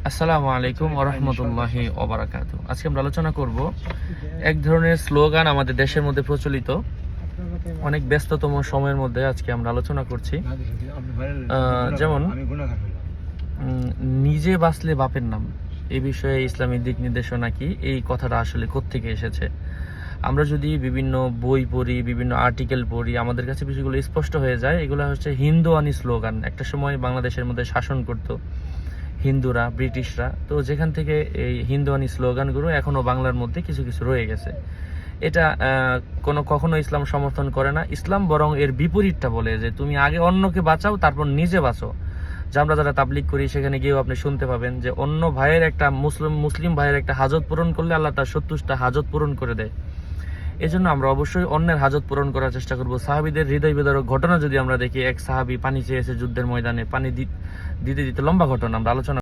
আসসালামু আলাইকুম ওয়া রাহমাতুল্লাহি ওয়া বারাকাতুহু। আজকে আমরা আলোচনা করব এক ধরনের স্লোগান আমাদের দেশের মধ্যে প্রচলিত। অনেক ব্যস্ততম সময়ের মধ্যে আজকে আমরা আলোচনা করছি। যেমন নিজে বাঁচলে বাপের নাম। এই বিষয়ে ইসলামী দিক নির্দেশনা কি, এই কথাটা আসলে কোত্থেকে এসেছে? আমরা যদি বিভিন্ন বই পড়ি, বিভিন্ন আর্টিকেল পড়ি, আমাদের কাছে বিষয়গুলো স্পষ্ট হয়ে যায়। এগুলো হচ্ছে হিন্দুয়ানি স্লোগান। একটা সময় বাংলাদেশের মধ্যে শাসন করতো হিন্দুরা, ব্রিটিশরা। তো যেখান থেকে এই হিন্দুয়ানি স্লোগানগুলো এখনও বাংলার মধ্যে কিছু কিছু রয়ে গেছে। এটা কখনো ইসলাম সমর্থন করে না। ইসলাম বরং এর বিপরীতটা বলে যে তুমি আগে অন্যকে বাঁচাও, তারপর নিজে বাঁচো। যে আমরা যারা তাবলিগ করি, সেখানে গিয়েও আপনি শুনতে পাবেন যে অন্য ভাইয়ের একটা মুসলিম ভাইয়ের একটা হাজত পূরণ করলে আল্লাহ তার 70টা হাজত পূরণ করে দেয়। এজন্য আমরা অবশ্যই অন্যের হাজত পূরণ করার চেষ্টা করব। সাহাবীদের হৃদয় বিদারক ঘটনা যদি আমরা দেখি, এক সাহাবী পানি চেয়েছে যুদ্ধের ময়দানে, পানি দিতে দিতে লম্বা ঘটনা আমরা আলোচনা